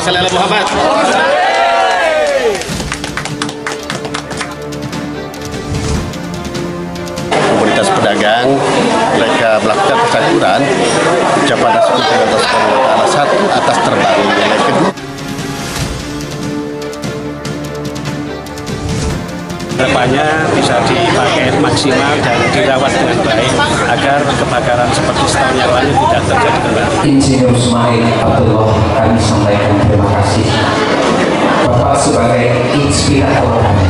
sholli ala Muhammad. Komunitas pedagang mereka melakukan tasyakuran kepada Subhanahu wa Ta'ala, satu atas terbang, yang kedua depannya bisa dipakai maksimal dan dirawat dengan baik agar kebakaran seperti setahun yang lalu tidak terjadi kembali. Insinyur Ismail Abdullah, kami sampaikan terima kasih Bapak sebagai inspirator kami.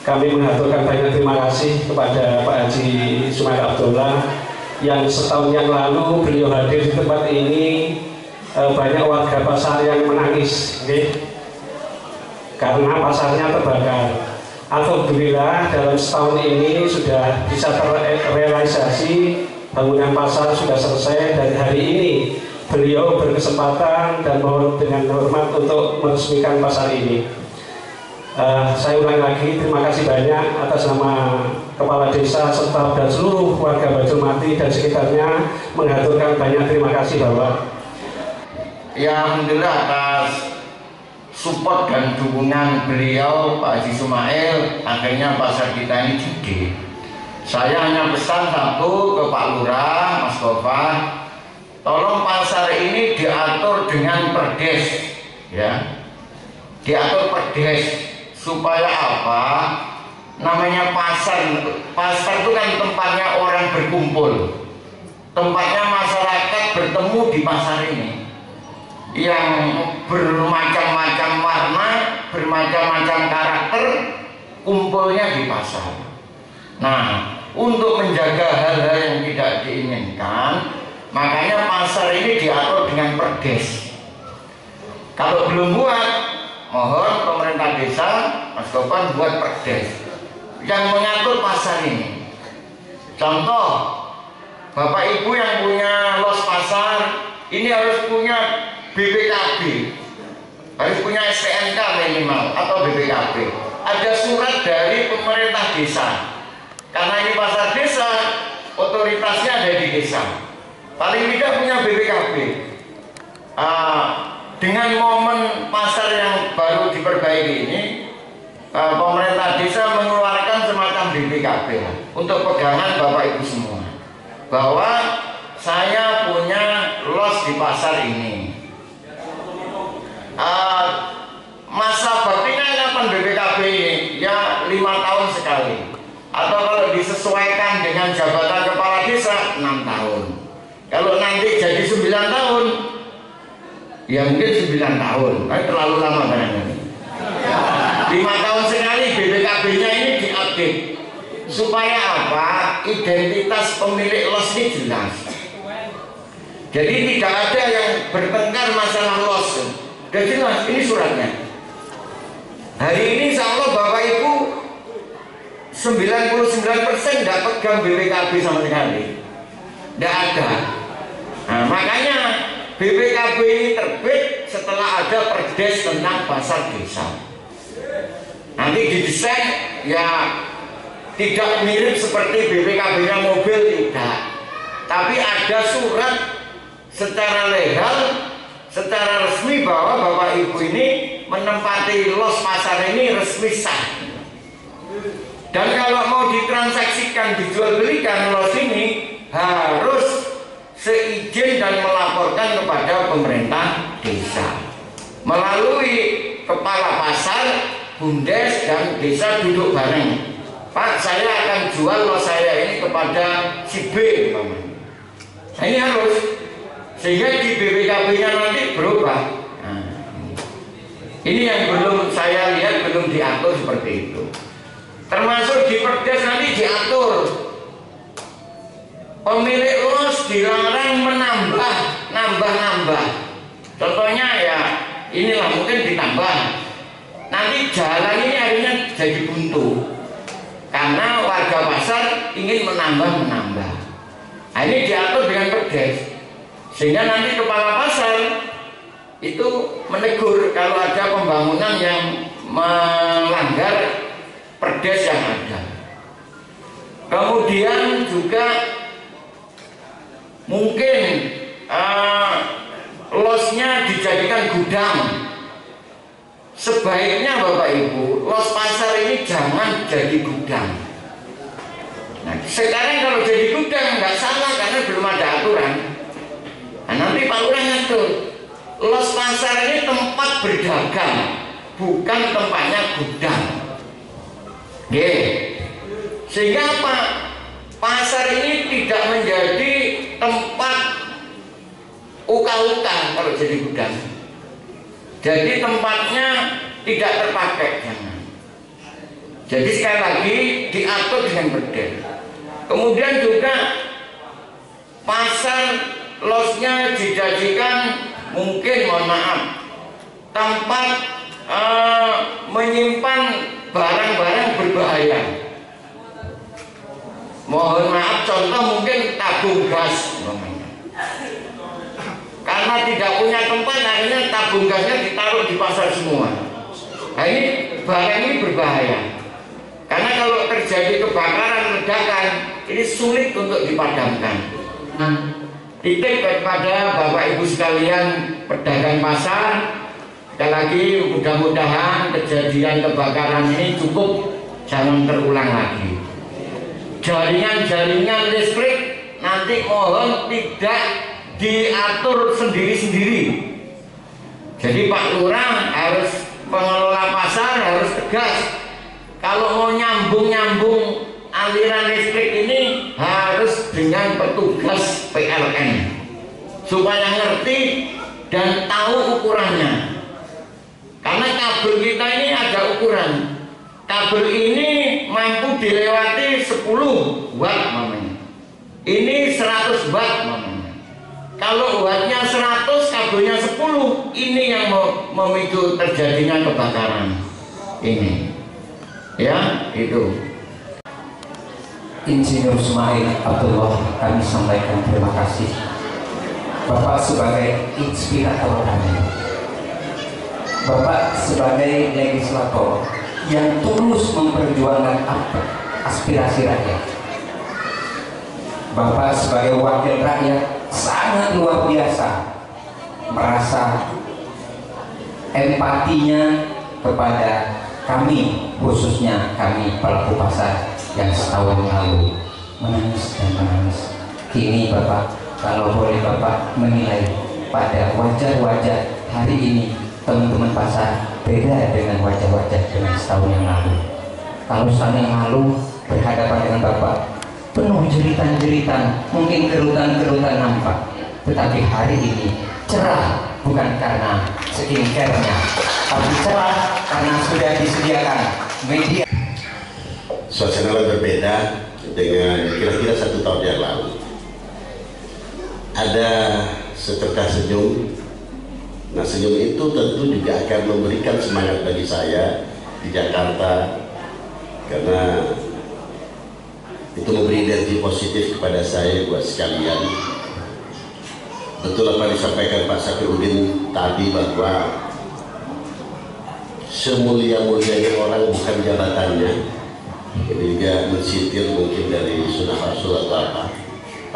Kami mengaturkan banyak terima kasih kepada Pak Haji Ismail Abdullah yang setahun yang lalu beliau hadir di tempat ini. Banyak warga pasar yang menangis karena pasarnya terbakar. Alhamdulillah dalam setahun ini sudah bisa terrealisasi, bangunan pasar sudah selesai, dan hari ini beliau berkesempatan dan mohon dengan hormat untuk meresmikan pasar ini. Saya ulang lagi, terima kasih banyak atas nama Kepala Desa serta dan seluruh warga Bajulmati dan sekitarnya, mengaturkan banyak terima kasih Bapak. Ya, alhamdulillah atas support dan dukungan beliau Pak Haji Ismail, akhirnya pasar kita ini jadi. Saya hanya pesan satu ke Pak Lurah, Mas Gofar, tolong pasar ini diatur dengan perdes, ya, diatur perdes. Supaya apa? Namanya pasar. Pasar itu kan tempatnya orang berkumpul, tempatnya masyarakat bertemu di pasar ini, yang bermacam-macam warna, bermacam-macam karakter, kumpulnya di pasar. Nah, untuk menjaga hal-hal yang tidak diinginkan, makanya pasar ini diatur dengan perdes. Kalau belum buat, mohon pemerintah desa, Mas Gofar, buat perdes yang mengatur pasar ini. Contoh, Bapak Ibu yang punya los pasar ini harus punya BPKB, harus punya STNK minimal atau BPKB. Ada surat dari pemerintah desa, karena ini pasar desa, otoritasnya ada di desa. Paling tidak punya BPKB. Dengan momen pasar yang baru diperbaiki ini, pemerintah desa mengeluarkan semacam BPKB untuk pegangan Bapak Ibu semua, bahwa saya punya los di pasar ini. Masa baktinya kapan BPKB ini? Ya 5 tahun sekali, atau kalau disesuaikan dengan jabatan kepala desa 6 tahun. Kalau nanti jadi 9 tahun, ya mungkin 9 tahun, tapi terlalu lama barangkali. 5 tahun sekali BPKB-nya ini diupdate. Supaya apa? Identitas pemilik los ini jelas. Jadi tidak ada yang bertengkar masalah los. Sudah jelas, ini suratnya. Hari ini insya Allah Bapak Ibu 99% tidak pegang BPKB sama sekali. Tidak ada. Nah, makanya BPKB ini terbit setelah ada perdes tentang pasar desa. Nanti didesain ya tidak mirip seperti BPKB-nya mobil, tidak. Tapi ada surat secara legal, secara resmi bahwa Bapak Ibu ini menempati los pasar ini resmi sah. Dan kalau mau ditransaksikan, dijual belikan los ini harus seizin dan melaporkan kepada pemerintah desa melalui kepala pasar, bumdes, dan desa duduk bareng. Pak, saya akan jual los saya ini kepada si B. Nah, ini harus, sehingga di BPKB-nya nanti Ini yang belum saya lihat, belum diatur seperti itu. Termasuk di Perdes nanti diatur pemilik los dilarang menambah. Contohnya ya inilah, mungkin ditambah. Nanti jalan ini akhirnya jadi buntu karena warga pasar ingin menambah. Nah, ini diatur dengan Perdes, sehingga nanti kepala pasar itu menegur kalau ada pembangunan yang melanggar Perdes yang ada. Kemudian juga mungkin losnya dijadikan gudang. Sebaiknya Bapak Ibu, los pasar ini jangan jadi gudang. Nah, sekarang kalau jadi gudang nggak salah karena belum ada aturan. Nah, nanti Pak Lurah ngatur. Los pasar ini tempat berdagang, bukan tempatnya gudang. Sehingga apa? Pasar ini tidak menjadi tempat uka-uka kalau jadi gudang. Jadi tempatnya tidak terpakai. Jadi sekali lagi diatur dengan Perdes. Kemudian juga pasar losnya dijadikan mungkin, mohon maaf, tempat menyimpan barang-barang berbahaya. Mohon maaf, contoh mungkin tabung gas. Karena tidak punya tempat, akhirnya tabung gasnya ditaruh di pasar semua. Nah, ini barang ini berbahaya. Karena kalau terjadi kebakaran, ledakan, ini sulit untuk dipadamkan. Titip kepada Bapak Ibu sekalian pedagang pasar, sekali lagi mudah-mudahan kejadian kebakaran ini cukup, jangan terulang lagi. Jaringan-jaringan listrik nanti mohon tidak diatur sendiri-sendiri. Jadi Pak Lurah harus, pengelola pasar harus tegas. Kalau mau nyambung aliran listrik ini harus dengan petugas PLN supaya ngerti dan tahu ukurannya. Karena kabel kita ini ada ukuran. Kabel ini mampu dilewati 10 watt mamanya. Ini 100 watt mamanya. Kalau wattnya 100, kabelnya 10, ini yang memicu terjadinya kebakaran. Ini, ya itu. Insinyur Sumail Abdullah, kami sampaikan terima kasih. Bapak sebagai inspirator kami, Bapak sebagai legislator yang tulus memperjuangkan aspirasi rakyat, Bapak sebagai wakil rakyat sangat luar biasa merasa empatinya kepada kami, khususnya kami pelaku pasar yang setahun lalu menangis dan menangis. Kini Bapak, kalau boleh Bapak menilai pada wajah-wajah hari ini, teman-teman pasar beda dengan wajah-wajah dengan setahun yang lalu. Kalau setahun yang lalu berhadapan dengan Bapak penuh jeritan-jeritan, mungkin kerutan-kerutan nampak, tetapi hari ini cerah bukan karena skincare-nya, tapi cerah karena sudah disediakan media. Suasana berbeda dengan kira-kira 1 tahun yang lalu. Ada secercah senyum. Nah, senyum itu tentu juga akan memberikan semangat bagi saya di Jakarta, karena itu memberi energi positif kepada saya buat sekalian. Betul apa disampaikan Pak Safiuddin tadi, bahwa semulia-mulianya orang bukan jabatannya. Ini juga mensitir mungkin dari Sunnah Rasul atau apa.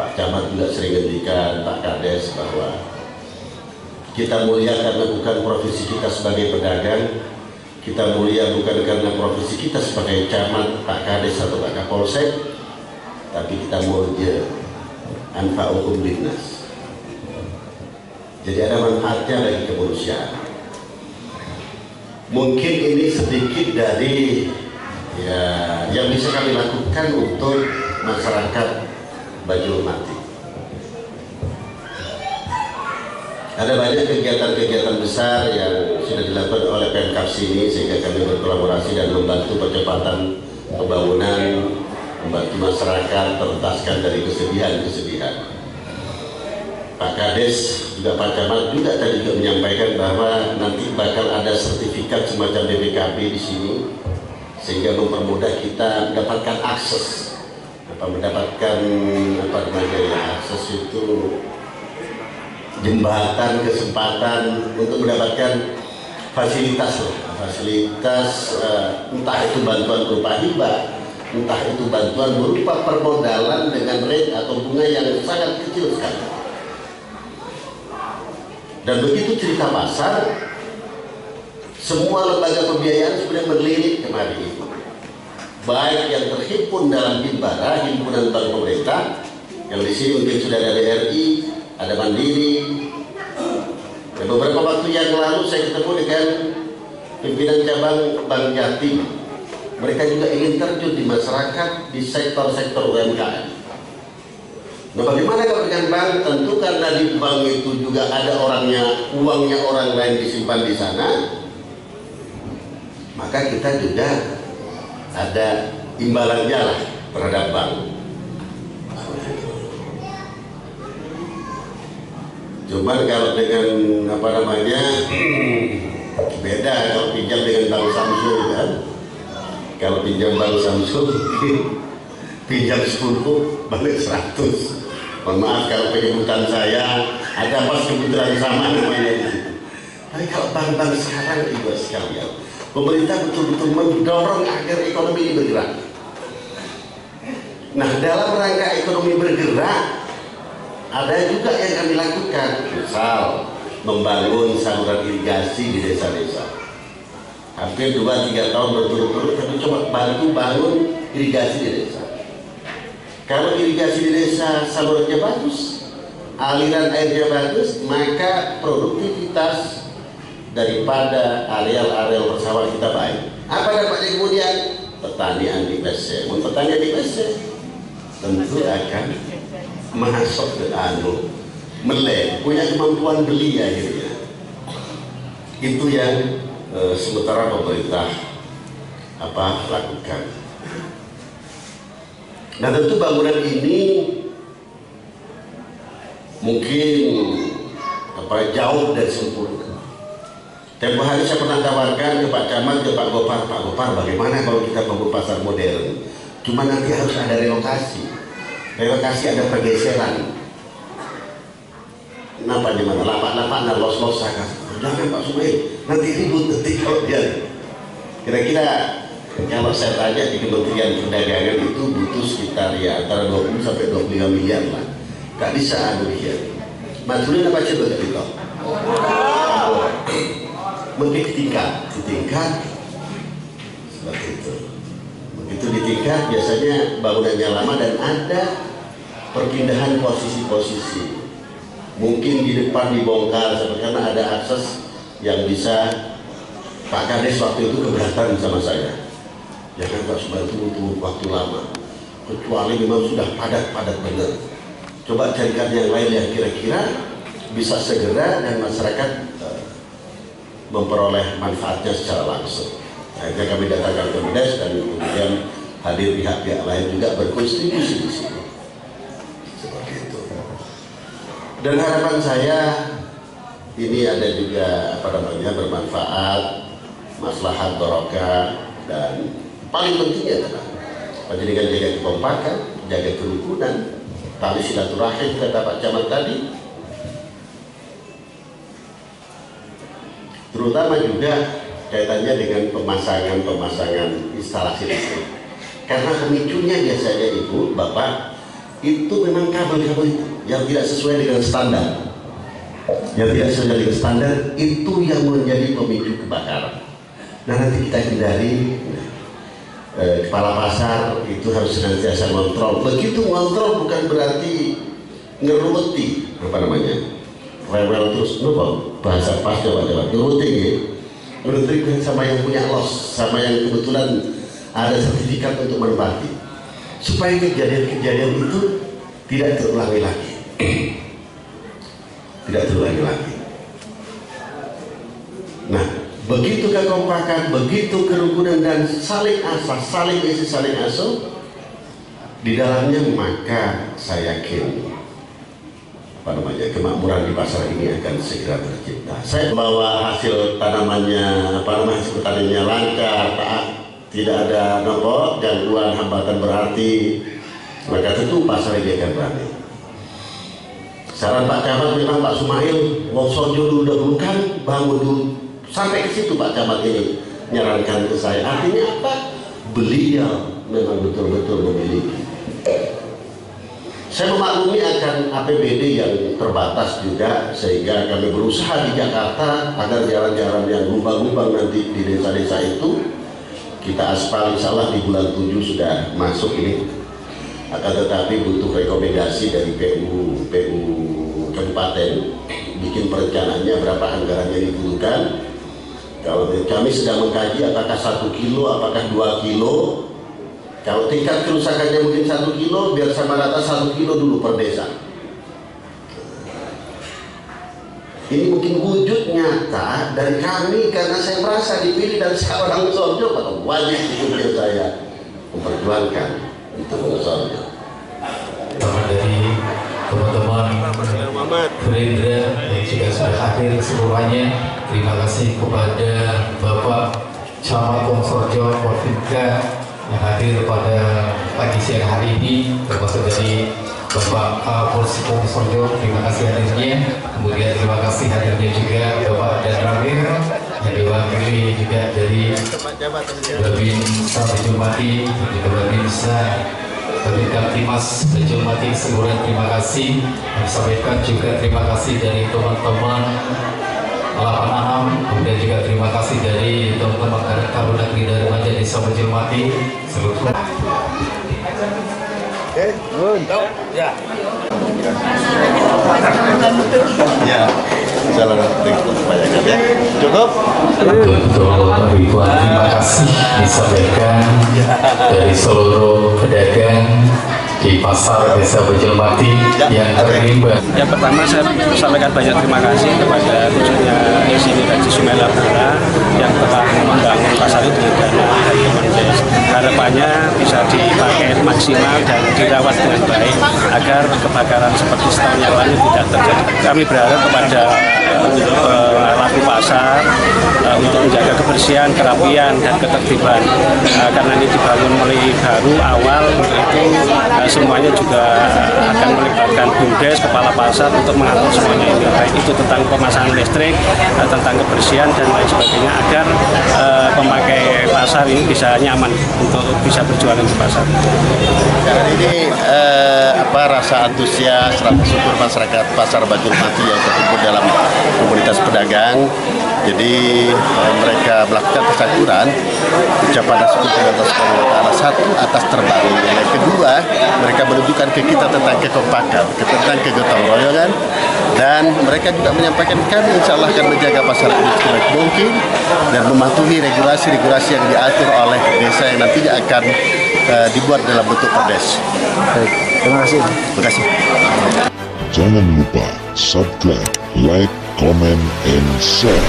Pak Camat juga sering ngendikan, Pak Kades, bahwa kita mulia karena bukan profesi kita sebagai pedagang, kita mulia bukan karena profesi kita sebagai camat, Pak Kades atau Pak Kapolsek, tapi kita mulia anfa'ukum linnas. Jadi ada manfaatnya bagi kemanusiaan. Mungkin ini sedikit dari ya yang bisa kami lakukan untuk masyarakat Banyuwangi. Ada banyak kegiatan-kegiatan besar yang sudah dilakukan oleh Pemkab sini sehingga kami berkolaborasi dan membantu percepatan pembangunan, membantu masyarakat terletaskan dari kesedihan-kesedihan. Pak Kades juga Pak Camat juga tadi juga menyampaikan bahwa nanti bakal ada sertifikat semacam BPKB di sini sehingga mempermudah kita mendapatkan akses, akses itu jembatan, kesempatan untuk mendapatkan fasilitas entah itu bantuan berupa hibah, entah itu bantuan berupa permodalan dengan rate atau bunga yang sangat kecil sekali. Dan begitu cerita pasar, semua lembaga pembiayaan sudah melirik kemari itu, baik yang terhimpun dalam Himbara, himpunan bank pemerintah, yang di sini mungkin sudah ada BRI, ada Mandiri. Dan beberapa waktu yang lalu saya ketemu dengan pimpinan cabang Bank Jatim. Mereka juga ingin terjun di masyarakat di sektor-sektor UMKM. Nah, bagaimana kalau dengan bank? Tentu karena di bank itu juga ada uangnya orang lain disimpan di sana, maka kita juga ada imbalannya lah terhadap bank. Cuman kalau dengan beda kalau pinjam dengan Bank Samsul kan. Kalau pinjam Bank Samsul pinjam 10 balik 100. Mohon maaf kalau penyebutan saya ada pas kebetulan sama namanya di situ. Tapi kalau bank-bank sekarang juga sekalian, pemerintah betul-betul mendorong agar ekonomi ini bergerak. Nah, dalam rangka ekonomi bergerak ada juga yang kami lakukan, misal membangun saluran irigasi di desa-desa. Hampir 2-3 tahun berturut-turut kami coba bantu bangun irigasi di desa. Kalau irigasi di desa salurannya bagus, aliran airnya bagus, maka produktivitas daripada areal-areal bersawah kita baik. Apa dampaknya kemudian? Pertanian di PC. Pertanian di PC tentu akan masuk ke melek, punya kemampuan beli akhirnya. Itu yang sementara pemerintah lakukan. Nah, tentu bangunan ini mungkin jauh dari sempurna. Tempoh hari saya pernah tawarkan ke Pak Camat, ke Pak Gopar, bagaimana kalau kita bangun pasar modern? Cuma nanti harus ada relokasi, ada pergeseran. Kenapa di mana? Lapak-lapak los-los saja. Jangan Pak Sumail, nanti ribut nanti kalau dia. Kira-kira kalau saya tanya di Kementerian Perdagangan itu butuh sekitar antara 20 sampai 25 miliar lah. Gak bisa demikian. Majunya apa coba kita? Mungkin tingkat seperti itu. Begitu di tingkat biasanya bangunannya lama dan ada perpindahan posisi-posisi. Mungkin di depan dibongkar karena ada akses yang bisa. Pak Kades waktu itu keberatan sama saya. Jangan Pak Subantu butuh waktu lama, kecuali memang sudah padat benar. Coba carikan yang lain yang kira-kira bisa segera dan masyarakat memperoleh manfaatnya secara langsung. Akhirnya kami datangkan ke Kades dan kemudian hadir pihak-pihak lain juga berkontribusi di sini. Seperti itu. Dan harapan saya ini ada juga bermanfaat, maslahat barokah, dan paling pentingnya adalah panjenengan jaga kekompakan, jaga kerukunan, tali silaturahim kata Pak Camat tadi. Terutama juga kaitannya dengan pemasangan instalasi listrik. Karena pemicunya biasanya Ibu, Bapak, itu memang kabel-kabel itu yang tidak sesuai dengan standar. Yang tidak sesuai dengan standar itu yang menjadi pemicu kebakaran. Nah, nanti kita hindari. Kepala pasar itu harus senantiasa kontrol. Begitu kontrol bukan berarti ngerumeti rewel terus, bahasa pas coba ngerumeti sama yang punya los, sama yang kebetulan ada sertifikat untuk menempati, supaya kejadian-kejadian itu tidak terulangi lagi. begitu kekompakan, begitu kerukunan dan saling asah, saling isi, saling asuh di dalamnya, maka saya yakin kemakmuran di pasar ini akan segera tercipta. Saya membawa hasil tanamannya, hasil petaninya lancar, tidak ada gangguan, hambatan berarti, maka tentu pasar ini akan berani. Saran Pak Camat memang Pak Sumail, Wosojo dulu dahulukan, bangun dulu. Sampai ke situ Pak Camat ini menyarankan ke saya. Artinya apa? Beliau memang betul-betul memiliki. Saya memaklumi akan APBD yang terbatas juga, sehingga kami berusaha di Jakarta agar jalan-jalan yang lubang-lubang nanti di desa-desa itu kita aspal, insya Allah di bulan 7 sudah masuk ini. Akan tetapi butuh rekomendasi dari PU Kabupaten, bikin perencanaannya berapa anggaran yang dibutuhkan. Kalau kami sedang mengkaji apakah 1 kilo, apakah 2 kilo. Kalau tingkat kerusakannya mungkin 1 kilo, biar sama rata 1 kilo dulu per desa. Ini mungkin wujud nyata dari kami, karena saya merasa dipilih dan saya orang Sorjo, maka wajib untuk saya memperjuangkan untuk Sorjo. Dari teman-teman Gerindra yang juga sudah hadir semuanya, terima kasih kepada Bapak Camat Wongsorjo Porvinka yang hadir pada pagi siang hari ini, termasuk dari Bapak Kapolsek Wongsorjo, terima kasih hadirnya. Kemudian terima kasih hadirnya juga Bapak Dan Ramir yang diwakili juga dari Babinsa Bejulmati dan juga Babinsa Kaptimas Bejulmati. Seluruh terima kasih. Disampaikan juga terima kasih dari teman-teman 86, kemudian juga terima kasih dari teman-teman Taruna Krida Remaja Desa Bejulmati seluruh. Ya, salah satu kebanyakan ya. Cukup. Untuk ribuan terima kasih disampaikan dari seluruh pedagang di pasar Desa Bejulmati yang terlibat. Yang pertama saya sampaikan banyak terima kasih kepada khususnya Insinyur Haji Sumail Abdullah yang telah membangun pasar itu dengan dana dari Kemendes. Harapannya bisa dipakai maksimal dan dirawat dengan baik agar kebakaran seperti setahun yang lalu tidak terjadi. Kami berharap kepada pelaku pasar untuk menjaga kebersihan, kerapian dan ketertiban, karena ini dibangun mulai baru awal, itu semuanya juga akan melibatkan BUMDes, kepala pasar untuk mengatur semuanya ini, baik itu tentang pemasangan listrik, tentang kebersihan dan lain sebagainya, agar pemakai pasar ini bisa nyaman untuk bisa berjualan di pasar. Hari ini rasa antusias, rasa syukur masyarakat pasar Bejulmati yang terkumpul dalam komunitas pedagang. Jadi mereka melakukan tasyakuran, ucapan syukur kepada Allah Subhanahu wa Ta'ala, satu atas terbaru, yang kedua mereka menunjukkan ke kita tentang kekompakan, tentang kegotong royongan, dan mereka juga menyampaikan kami insya Allah akan menjaga pasar ini sebaik mungkin dan mematuhi regulasi-regulasi yang diatur oleh desa yang nantinya akan dibuat dalam bentuk perdes. Baik, terima kasih. Terima kasih. Jangan lupa subscribe, like, comment, and share.